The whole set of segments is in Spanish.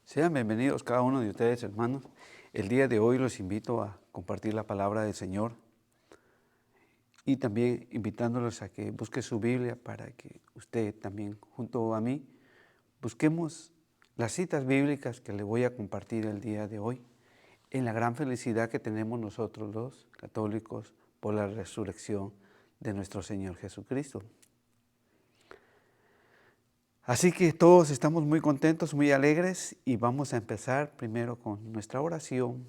Sean bienvenidos cada uno de ustedes, hermanos. El día de hoy los invito a compartir la palabra del Señor y también invitándolos a que busque su Biblia para que usted también, junto a mí, busquemos las citas bíblicas que le voy a compartir el día de hoy en la gran felicidad que tenemos nosotros los católicos por la resurrección de nuestro Señor Jesucristo. Así que todos estamos muy contentos, muy alegres y vamos a empezar primero con nuestra oración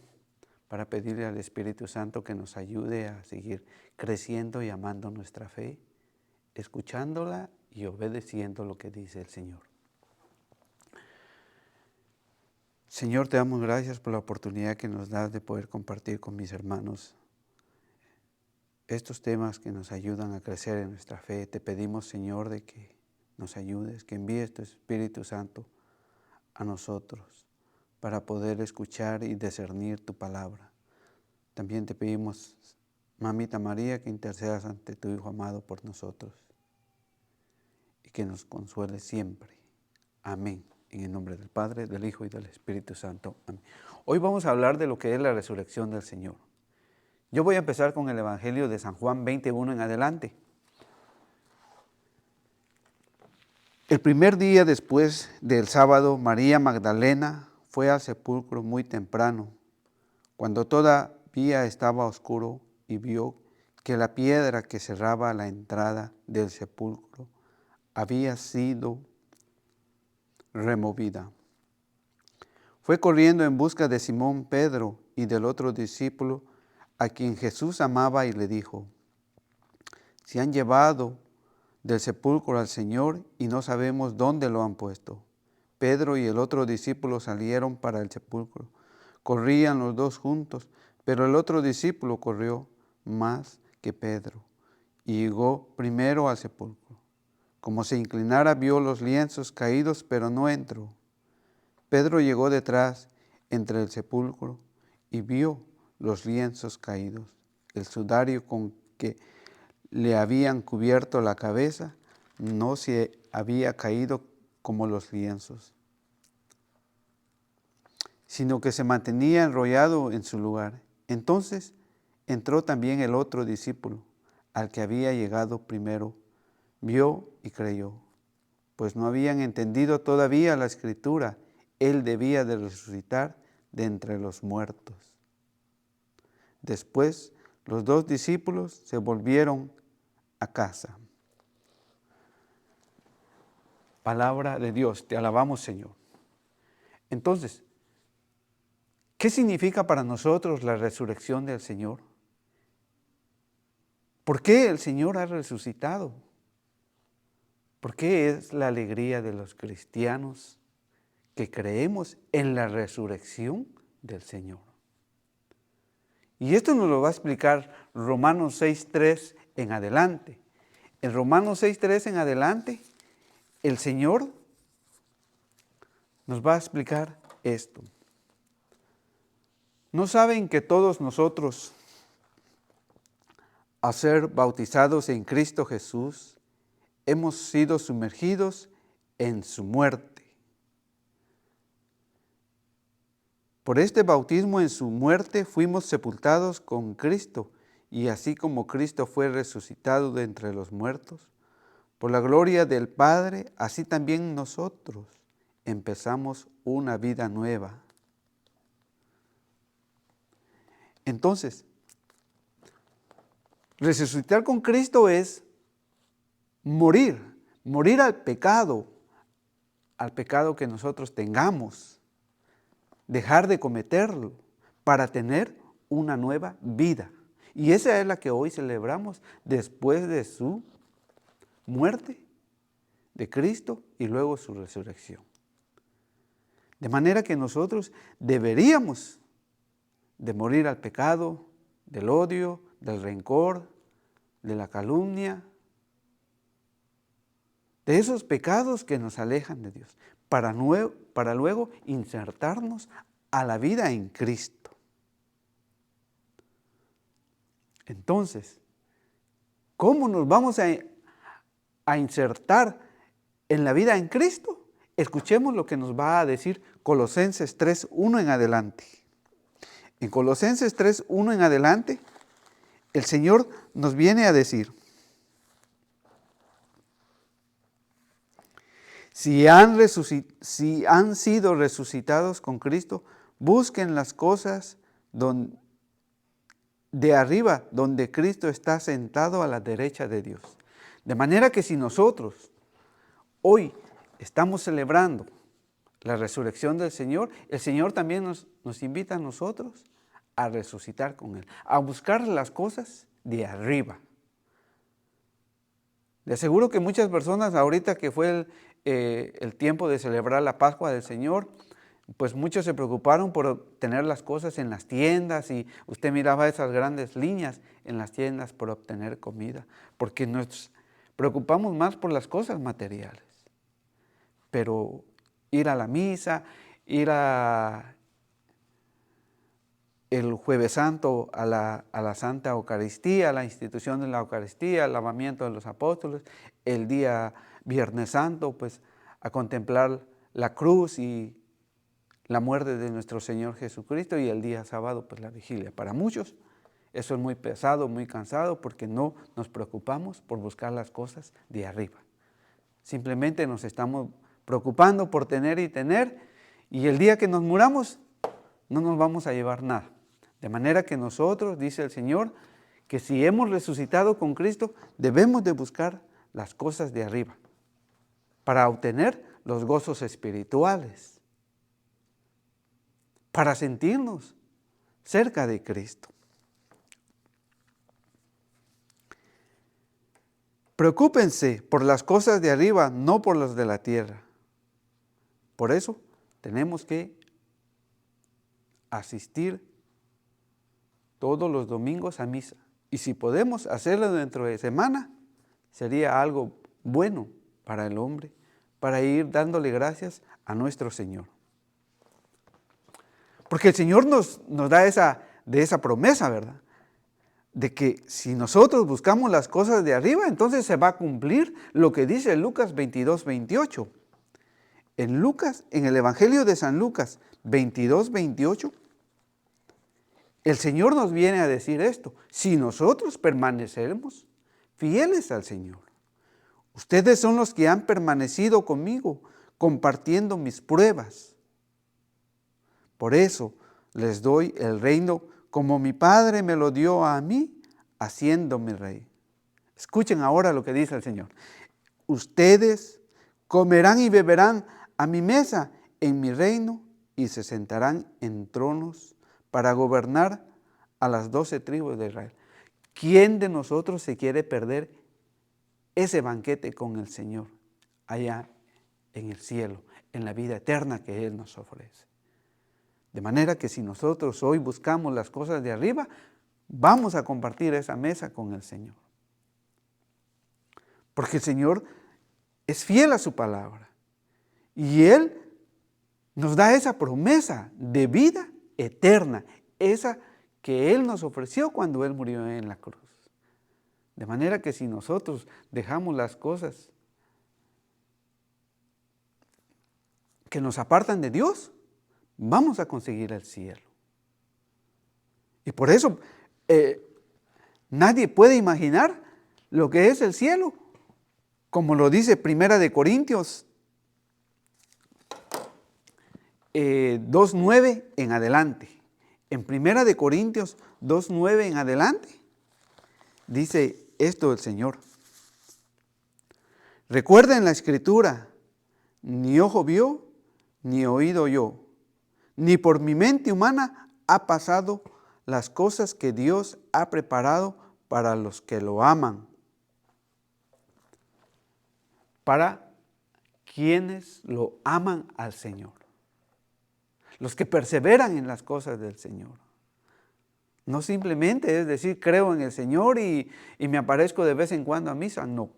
para pedirle al Espíritu Santo que nos ayude a seguir creciendo y amando nuestra fe, escuchándola y obedeciendo lo que dice el Señor. Señor, te damos gracias por la oportunidad que nos das de poder compartir con mis hermanos estos temas que nos ayudan a crecer en nuestra fe. Te pedimos, Señor, de que nos ayudes, que envíes tu Espíritu Santo a nosotros para poder escuchar y discernir tu palabra. También te pedimos, Mamita María, que intercedas ante tu Hijo amado por nosotros y que nos consuele siempre. Amén. En el nombre del Padre, del Hijo y del Espíritu Santo. Amén. Hoy vamos a hablar de lo que es la resurrección del Señor. Yo voy a empezar con el Evangelio de San Juan 21 en adelante. El primer día después del sábado, María Magdalena fue al sepulcro muy temprano, cuando todavía estaba oscuro, y vio que la piedra que cerraba la entrada del sepulcro había sido removida. Fue corriendo en busca de Simón Pedro y del otro discípulo a quien Jesús amaba y le dijo: «Se han llevado del sepulcro al Señor y no sabemos dónde lo han puesto». Pedro y el otro discípulo salieron para el sepulcro. Corrían los dos juntos, pero el otro discípulo corrió más que Pedro y llegó primero al sepulcro. Como se inclinara, vio los lienzos caídos, pero no entró. Pedro llegó detrás, entre el sepulcro, y vio los lienzos caídos, el sudario con que le habían cubierto la cabeza no se había caído como los lienzos, sino que se mantenía enrollado en su lugar. Entonces entró también el otro discípulo, al que había llegado primero, vio y creyó, pues no habían entendido todavía la Escritura: él debía de resucitar de entre los muertos. Después los dos discípulos se volvieron a casa. Palabra de Dios, te alabamos, Señor. Entonces, ¿qué significa para nosotros la resurrección del Señor? ¿Por qué el Señor ha resucitado? ¿Por qué es la alegría de los cristianos que creemos en la resurrección del Señor? Y esto nos lo va a explicar Romanos 6:3 en adelante. En Romanos 6:3 en adelante, el Señor nos va a explicar esto. ¿No saben que todos nosotros, al ser bautizados en Cristo Jesús, hemos sido sumergidos en su muerte? Por este bautismo en su muerte fuimos sepultados con Cristo, y así como Cristo fue resucitado de entre los muertos, por la gloria del Padre, así también nosotros empezamos una vida nueva. Entonces, resucitar con Cristo es morir al pecado que nosotros tengamos, dejar de cometerlo para tener una nueva vida. Y esa es la que hoy celebramos después de su muerte de Cristo y luego su resurrección. De manera que nosotros deberíamos de morir al pecado, del odio, del rencor, de la calumnia, de esos pecados que nos alejan de Dios, para luego insertarnos a la vida en Cristo. Entonces, ¿cómo nos vamos a insertar en la vida en Cristo? Escuchemos lo que nos va a decir Colosenses 3:1 en adelante. En Colosenses 3:1 en adelante, el Señor nos viene a decir: si han sido resucitados con Cristo, busquen las cosas de arriba, donde Cristo está sentado a la derecha de Dios. De manera que si nosotros hoy estamos celebrando la resurrección del Señor, el Señor también nos invita a nosotros a resucitar con Él, a buscar las cosas de arriba. Le aseguro que muchas personas, ahorita que fue el tiempo de celebrar la Pascua del Señor, pues muchos se preocuparon por obtener las cosas en las tiendas, y usted miraba esas grandes líneas en las tiendas por obtener comida, porque nos preocupamos más por las cosas materiales. Pero ir a la misa, ir el Jueves Santo a la Santa Eucaristía, a la institución de la Eucaristía, el lavamiento de los apóstoles, el día Viernes Santo, pues a contemplar la cruz y la muerte de nuestro Señor Jesucristo, y el día sábado, pues la vigilia. Para muchos eso es muy pesado, muy cansado, porque no nos preocupamos por buscar las cosas de arriba. Simplemente nos estamos preocupando por tener y tener, y el día que nos muramos no nos vamos a llevar nada. De manera que nosotros, dice el Señor, que si hemos resucitado con Cristo, debemos de buscar las cosas de arriba para obtener los gozos espirituales, para sentirnos cerca de Cristo. Preocúpense por las cosas de arriba, no por las de la tierra. Por eso tenemos que asistir todos los domingos a misa. Y si podemos hacerlo dentro de semana, sería algo bueno para el hombre, para ir dándole gracias a nuestro Señor. Porque el Señor nos da esa promesa, ¿verdad? De que si nosotros buscamos las cosas de arriba, entonces se va a cumplir lo que dice Lucas 22:28. En el Evangelio de San Lucas 22:28, el Señor nos viene a decir esto: si nosotros permaneceremos fieles al Señor, ustedes son los que han permanecido conmigo, compartiendo mis pruebas. Por eso les doy el reino como mi Padre me lo dio a mí, haciéndome rey. Escuchen ahora lo que dice el Señor: ustedes comerán y beberán a mi mesa en mi reino, y se sentarán en tronos para gobernar a las 12 tribus de Israel. ¿Quién de nosotros se quiere perder ese banquete con el Señor allá en el cielo, en la vida eterna que Él nos ofrece? De manera que si nosotros hoy buscamos las cosas de arriba, vamos a compartir esa mesa con el Señor. Porque el Señor es fiel a su palabra, y Él nos da esa promesa de vida eterna, esa que Él nos ofreció cuando Él murió en la cruz. De manera que si nosotros dejamos las cosas que nos apartan de Dios, vamos a conseguir el cielo. Y por eso nadie puede imaginar lo que es el cielo, como lo dice Primera de Corintios 2:9 en adelante. En Primera de Corintios 2:9 en adelante dice esto el Señor: recuerden la Escritura, ni ojo vio, ni oído oyó, ni por mi mente humana ha pasado las cosas que Dios ha preparado para los que lo aman. Para quienes lo aman al Señor. Los que perseveran en las cosas del Señor. No simplemente es decir, creo en el Señor y me aparezco de vez en cuando a misa, no.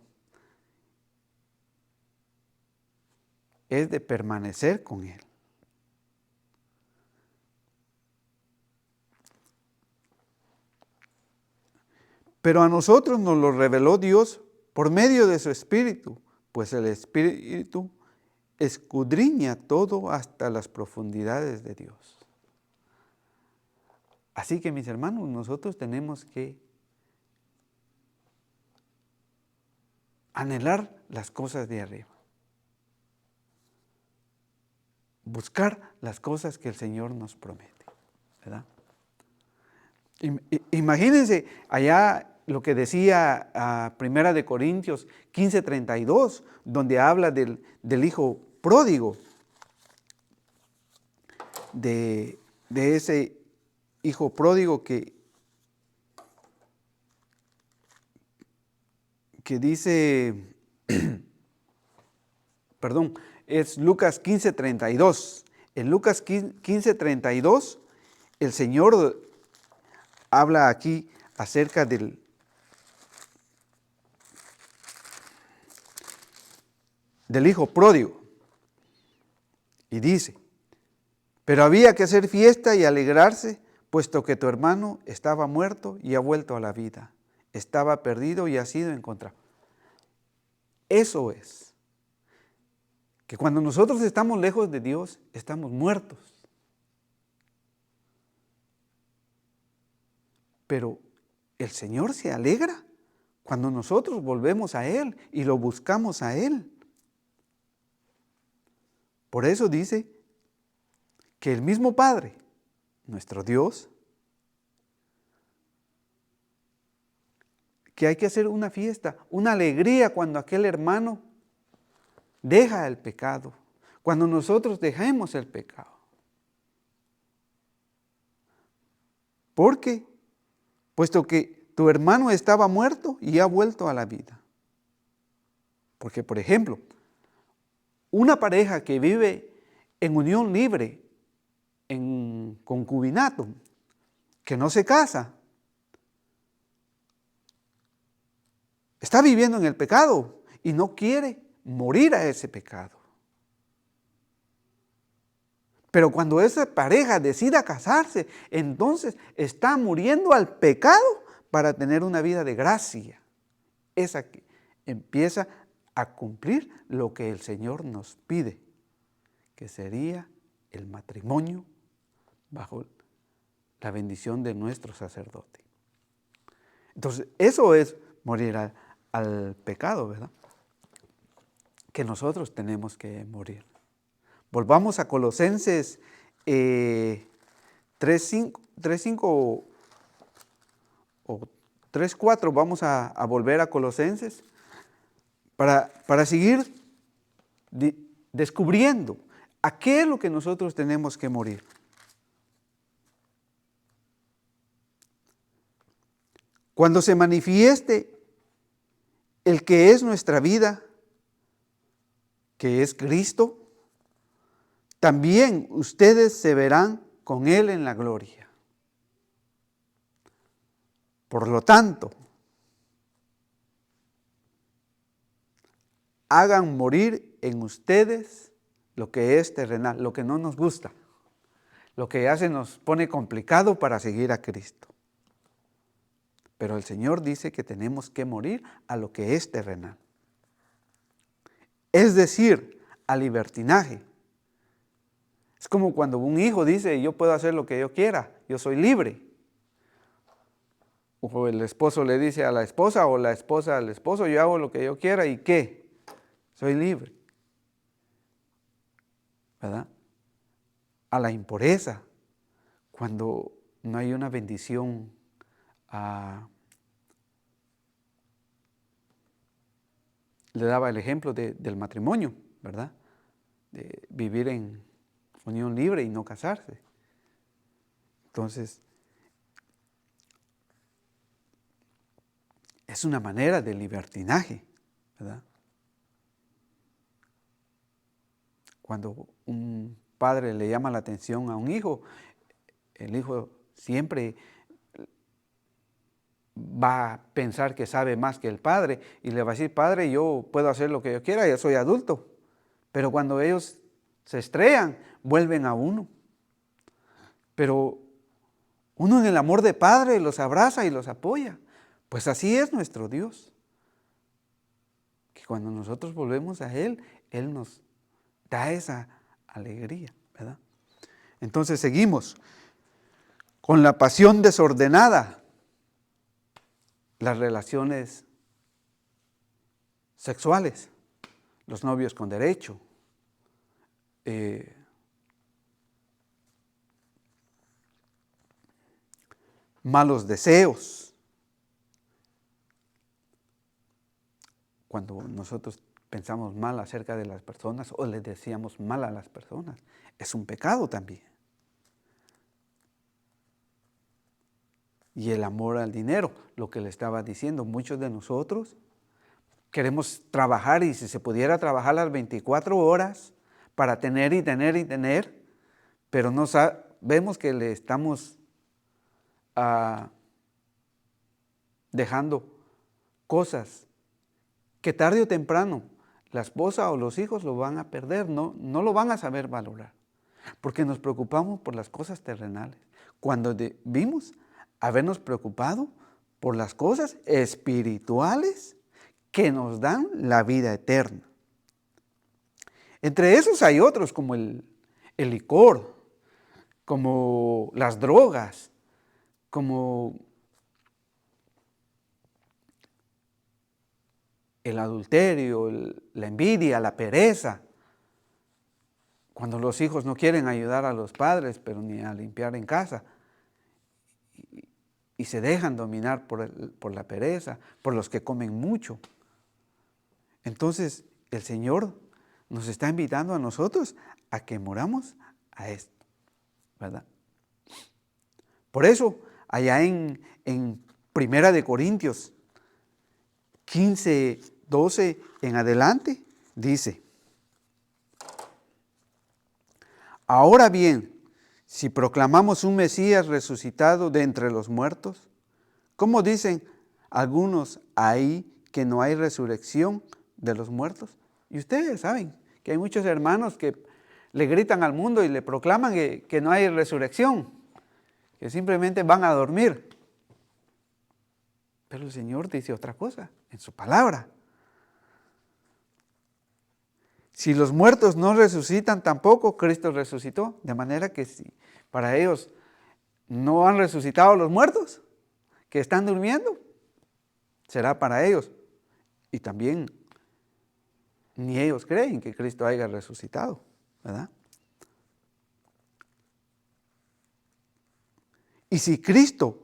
Es de permanecer con Él. Pero a nosotros nos lo reveló Dios por medio de su Espíritu, pues el Espíritu escudriña todo hasta las profundidades de Dios. Así que, mis hermanos, nosotros tenemos que anhelar las cosas de arriba. Buscar las cosas que el Señor nos promete, ¿verdad? Imagínense allá lo que decía Primera de Corintios 15:32, donde habla del hijo pródigo, de ese hijo pródigo que dice, perdón, es Lucas 15:32. En Lucas 15:32, el Señor habla aquí acerca del hijo pródigo. Y dice, pero había que hacer fiesta y alegrarse, puesto que tu hermano estaba muerto y ha vuelto a la vida. Estaba perdido y ha sido encontrado. Eso es, que cuando nosotros estamos lejos de Dios, estamos muertos. Pero el Señor se alegra cuando nosotros volvemos a Él y lo buscamos a Él. Por eso dice que el mismo Padre, nuestro Dios, que hay que hacer una fiesta, una alegría cuando aquel hermano deja el pecado, cuando nosotros dejemos el pecado. Porque, puesto que tu hermano estaba muerto y ha vuelto a la vida. Porque, por ejemplo, una pareja que vive en unión libre, en concubinato, que no se casa, está viviendo en el pecado y no quiere morir a ese pecado. Pero cuando esa pareja decida casarse, entonces está muriendo al pecado para tener una vida de gracia. Esa que empieza a cumplir lo que el Señor nos pide, que sería el matrimonio bajo la bendición de nuestro sacerdote. Entonces, eso es morir al pecado, ¿verdad? Que nosotros tenemos que morir. Volvamos a Colosenses 3:5 o 3:4, vamos a volver a Colosenses para seguir descubriendo a qué es lo que nosotros tenemos que morir. Cuando se manifieste el que es nuestra vida, que es Cristo, también ustedes se verán con Él en la gloria. Por lo tanto, hagan morir en ustedes lo que es terrenal, lo que no nos gusta, lo que ya se nos pone complicado para seguir a Cristo. Pero el Señor dice que tenemos que morir a lo que es terrenal. Es decir, al libertinaje. Es como cuando un hijo dice, yo puedo hacer lo que yo quiera, yo soy libre. O el esposo le dice a la esposa o la esposa al esposo, yo hago lo que yo quiera, ¿y qué? Soy libre. ¿Verdad? A la impureza, cuando no hay una bendición le daba el ejemplo del matrimonio, ¿verdad? De vivir en unión libre y no casarse. Entonces, es una manera de libertinaje, ¿verdad? Cuando un padre le llama la atención a un hijo, el hijo siempre va a pensar que sabe más que el padre y le va a decir, padre, yo puedo hacer lo que yo quiera, ya soy adulto. Pero cuando ellos se estrellan, vuelven a uno. Pero uno en el amor de padre los abraza y los apoya. Pues así es nuestro Dios. Que cuando nosotros volvemos a Él, Él nos da esa alegría, ¿verdad? Entonces seguimos con la pasión desordenada, las relaciones sexuales, los novios con derecho, malos deseos. Cuando nosotros pensamos mal acerca de las personas o les decíamos mal a las personas, es un pecado también. Y el amor al dinero, lo que le estaba diciendo, muchos de nosotros queremos trabajar, y si se pudiera trabajar las 24 horas para tener y tener y tener, pero no vemos que le estamos dejando cosas que tarde o temprano la esposa o los hijos lo van a perder, no lo van a saber valorar, porque nos preocupamos por las cosas terrenales, cuando debimos habernos preocupado por las cosas espirituales que nos dan la vida eterna. Entre esos hay otros como el licor, como las drogas, como el adulterio, la envidia, la pereza. Cuando los hijos no quieren ayudar a los padres, pero ni a limpiar en casa, y se dejan dominar por la pereza, por los que comen mucho. Entonces, el Señor nos está invitando a nosotros a que moramos a esto, ¿verdad? Por eso, allá en 1 Corintios 15, 12 en adelante, dice: ahora bien, si proclamamos un Mesías resucitado de entre los muertos, ¿cómo dicen algunos ahí que no hay resurrección de los muertos? Y ustedes saben que hay muchos hermanos que le gritan al mundo y le proclaman que no hay resurrección, que simplemente van a dormir. Pero el Señor dice otra cosa en su palabra. Si los muertos no resucitan, tampoco Cristo resucitó. De manera que si para ellos no han resucitado los muertos que están durmiendo, será para ellos. Y también ni ellos creen que Cristo haya resucitado, ¿verdad? Y si Cristo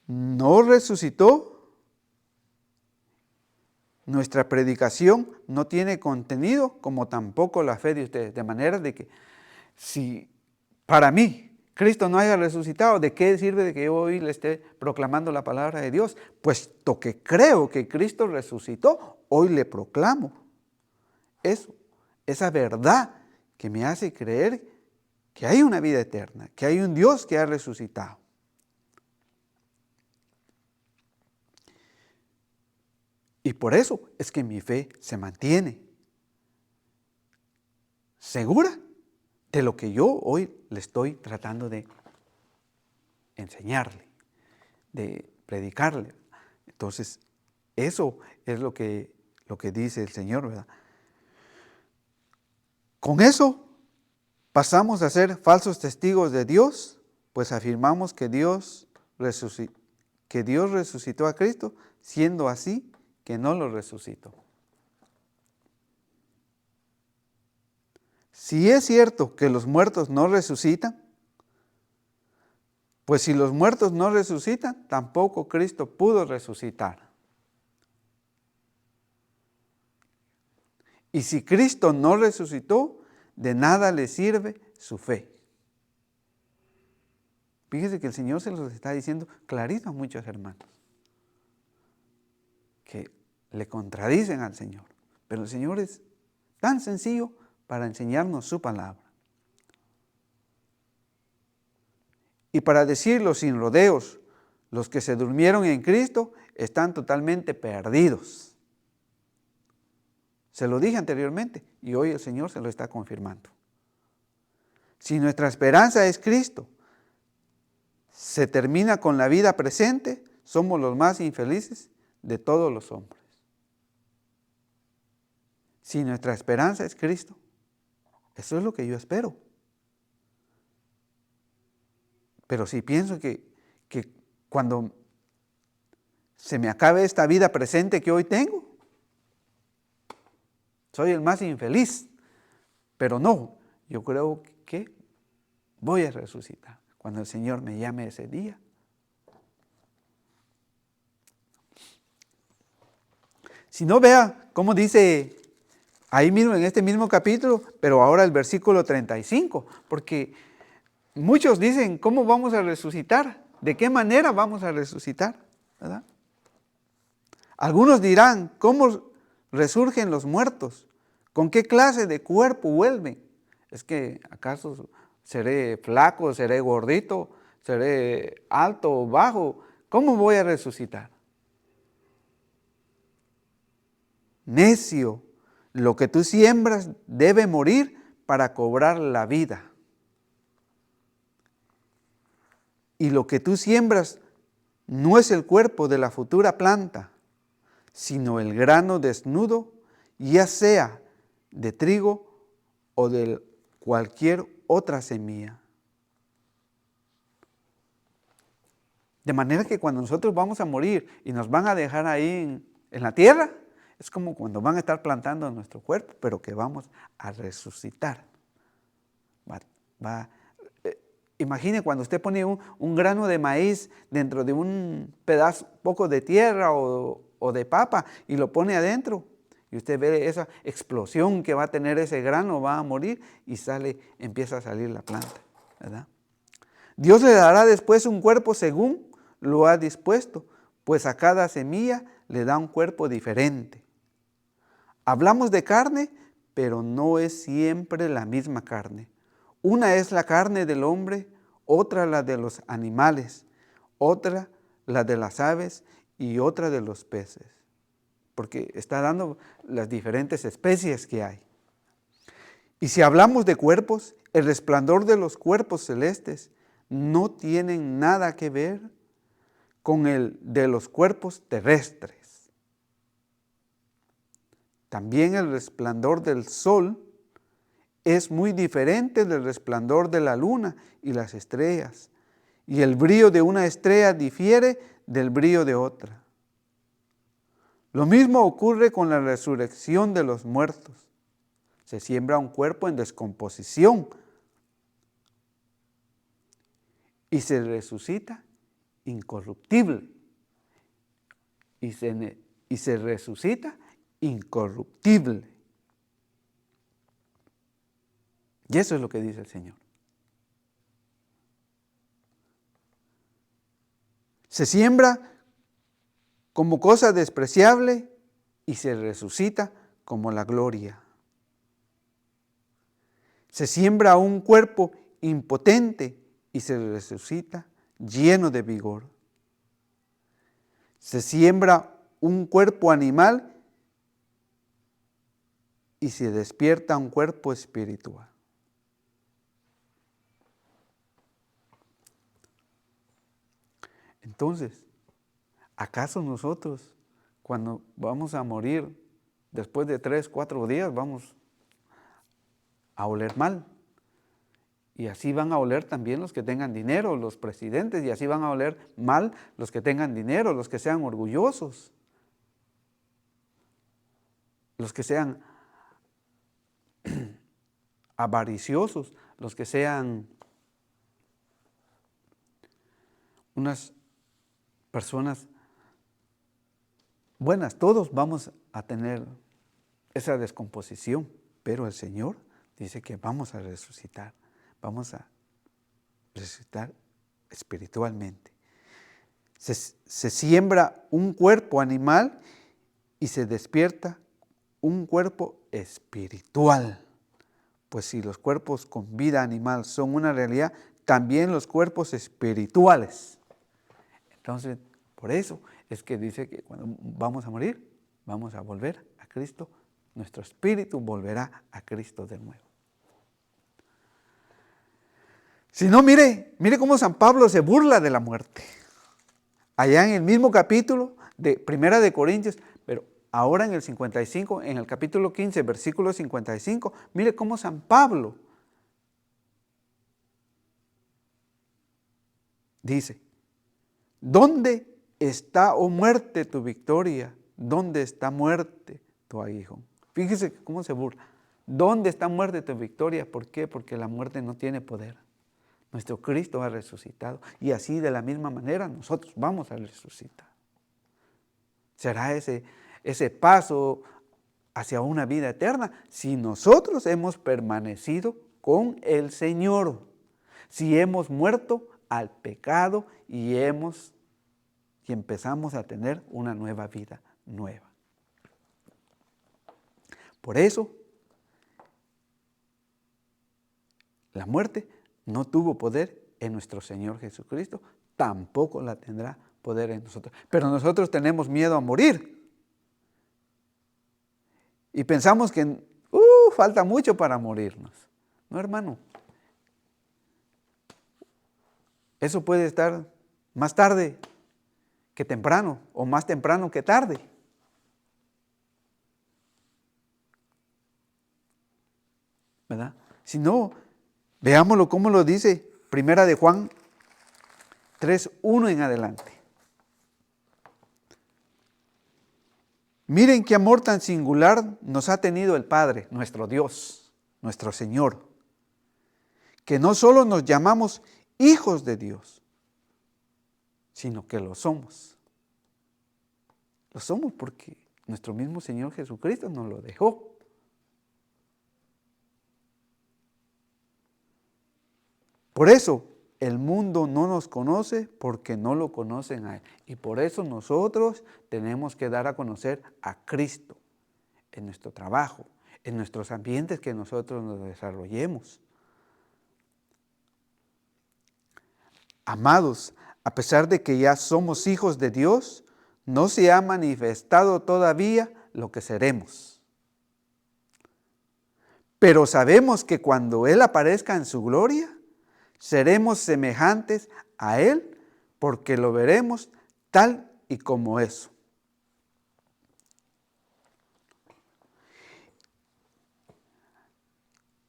no resucitó, nuestra predicación no tiene contenido, como tampoco la fe de ustedes. De manera de que si para mí Cristo no haya resucitado, ¿de qué sirve de que yo hoy le esté proclamando la palabra de Dios? Puesto que creo que Cristo resucitó, hoy le proclamo eso, esa verdad que me hace creer que hay una vida eterna, que hay un Dios que ha resucitado. Y por eso es que mi fe se mantiene segura de lo que yo hoy le estoy tratando de enseñarle, de predicarle. Entonces, eso es lo que dice el Señor, ¿verdad? Con eso pasamos a ser falsos testigos de Dios, pues afirmamos que Dios resucitó a Cristo, siendo así que no lo resucitó. Si es cierto que los muertos no resucitan, pues si los muertos no resucitan, tampoco Cristo pudo resucitar. Y si Cristo no resucitó, de nada le sirve su fe. Fíjese que el Señor se los está diciendo clarito a muchos hermanos que le contradicen al Señor. Pero el Señor es tan sencillo para enseñarnos su palabra. Y para decirlo sin rodeos, los que se durmieron en Cristo están totalmente perdidos. Se lo dije anteriormente y hoy el Señor se lo está confirmando. Si nuestra esperanza es Cristo, se termina con la vida presente, somos los más infelices de todos los hombres. Si nuestra esperanza es Cristo, Eso es lo que yo espero. Pero si pienso que cuando se me acabe esta vida presente que hoy tengo, soy el más infeliz. Pero no, yo creo que voy a resucitar cuando el Señor me llame ese día. Si no, vea cómo dice ahí mismo en este mismo capítulo, pero ahora el versículo 35, porque muchos dicen, ¿cómo vamos a resucitar? ¿De qué manera vamos a resucitar? ¿Verdad? Algunos dirán, ¿cómo resurgen los muertos? ¿Con qué clase de cuerpo vuelven? Es que, ¿acaso seré flaco, seré gordito, seré alto o bajo? ¿Cómo voy a resucitar? Necio, lo que tú siembras debe morir para cobrar la vida. Y lo que tú siembras no es el cuerpo de la futura planta, sino el grano desnudo, ya sea de trigo o de cualquier otra semilla. De manera que cuando nosotros vamos a morir y nos van a dejar ahí en la tierra, es como cuando van a estar plantando en nuestro cuerpo, pero que vamos a resucitar. Imagine cuando usted pone un grano de maíz dentro de un pedazo poco de tierra o de papa y lo pone adentro. Y usted ve esa explosión que va a tener ese grano, va a morir y empieza a salir la planta, ¿verdad? Dios le dará después un cuerpo según lo ha dispuesto, pues a cada semilla le da un cuerpo diferente. Hablamos de carne, pero no es siempre la misma carne. Una es la carne del hombre, otra la de los animales, otra la de las aves y otra de los peces. Porque está dando las diferentes especies que hay. Y si hablamos de cuerpos, el resplandor de los cuerpos celestes no tienen nada que ver con el de los cuerpos terrestres. También el resplandor del sol es muy diferente del resplandor de la luna y las estrellas, y el brillo de una estrella difiere del brillo de otra. Lo mismo ocurre con la resurrección de los muertos. Se siembra un cuerpo en descomposición y se resucita incorruptible. Y se resucita incorruptible. Y eso es lo que dice el Señor. Se siembra como cosa despreciable y se resucita como la gloria. Se siembra un cuerpo impotente y se resucita lleno de vigor. Se siembra un cuerpo animal y se despierta un cuerpo espiritual. Entonces, ¿acaso nosotros, cuando vamos a morir, después de 3, 4 días, vamos a oler mal? Y así van a oler también los que tengan dinero, los presidentes, y así van a oler mal los que tengan dinero, los que sean orgullosos, los que sean avariciosos, los que sean unas personas buenas. Todos vamos a tener esa descomposición, pero el Señor dice que vamos a resucitar espiritualmente. Se siembra un cuerpo animal y se despierta un cuerpo espiritual. Pues si los cuerpos con vida animal son una realidad, también los cuerpos espirituales. Entonces, por eso es que dice que cuando vamos a morir, vamos a volver a Cristo. Nuestro espíritu volverá a Cristo de nuevo. Si no, mire cómo San Pablo se burla de la muerte. Allá en el mismo capítulo de Primera de Corintios, pero ahora en el 55, en el capítulo 15, versículo 55, mire cómo San Pablo dice, ¿dónde está, oh muerte, tu victoria? ¿Dónde está muerte tu aguijón? Fíjese cómo se burla. ¿Dónde está muerte tu victoria? ¿Por qué? Porque la muerte no tiene poder. Nuestro Cristo ha resucitado. Y así de la misma manera nosotros vamos a resucitar. Será ese paso hacia una vida eterna si nosotros hemos permanecido con el Señor. Si hemos muerto al pecado y empezamos a tener una nueva vida nueva. Por eso, la muerte no tuvo poder en nuestro Señor Jesucristo, tampoco la tendrá poder en nosotros. Pero nosotros tenemos miedo a morir. Y pensamos que falta mucho para morirnos. No, hermano. Eso puede estar más tarde que temprano, o más temprano que tarde. ¿Verdad? Si no, veámoslo como lo dice Primera de Juan 3:1 en adelante. Miren qué amor tan singular nos ha tenido el Padre, nuestro Dios, nuestro Señor, que no solo nos llamamos hijos de Dios, sino que lo somos. Lo somos porque nuestro mismo Señor Jesucristo nos lo dejó. Por eso el mundo no nos conoce porque no lo conocen a Él. Y por eso nosotros tenemos que dar a conocer a Cristo en nuestro trabajo, en nuestros ambientes que nosotros nos desarrollemos. Amados, a pesar de que ya somos hijos de Dios, no se ha manifestado todavía lo que seremos. Pero sabemos que cuando Él aparezca en su gloria, seremos semejantes a Él porque lo veremos tal y como es.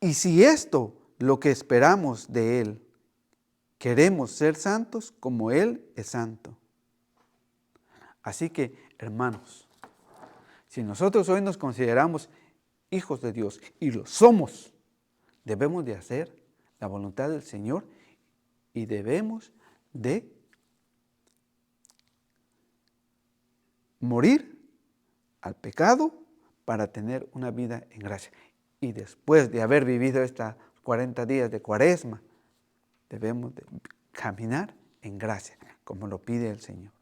Y si esto, lo que esperamos de Él, queremos ser santos como Él es santo. Así que, hermanos, si nosotros hoy nos consideramos hijos de Dios y lo somos, debemos de hacer la voluntad del Señor y debemos de morir al pecado para tener una vida en gracia. Y después de haber vivido estos 40 días de Cuaresma, debemos de caminar en gracia, como lo pide el Señor.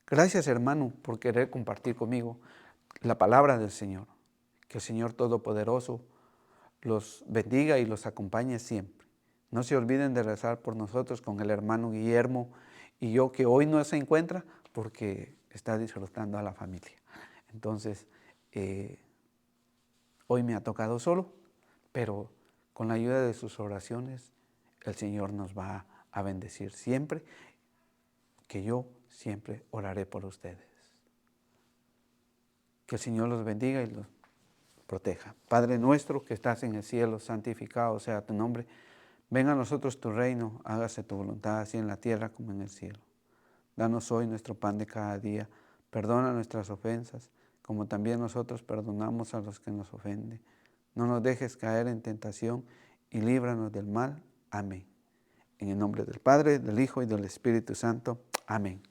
Gracias, hermano, por querer compartir conmigo la palabra del Señor. Que el Señor Todopoderoso los bendiga y los acompañe siempre. No se olviden de rezar por nosotros con el hermano Guillermo y yo, que hoy no se encuentra porque está disfrutando a la familia. Entonces, hoy me ha tocado solo, pero con la ayuda de sus oraciones, el Señor nos va a bendecir siempre, que yo siempre oraré por ustedes. Que el Señor los bendiga y los proteja. Padre nuestro que estás en el cielo, santificado sea tu nombre. Venga a nosotros tu reino, hágase tu voluntad, así en la tierra como en el cielo. Danos hoy nuestro pan de cada día. Perdona nuestras ofensas, como también nosotros perdonamos a los que nos ofenden. No nos dejes caer en tentación y líbranos del mal. Amén. En el nombre del Padre, del Hijo y del Espíritu Santo. Amén.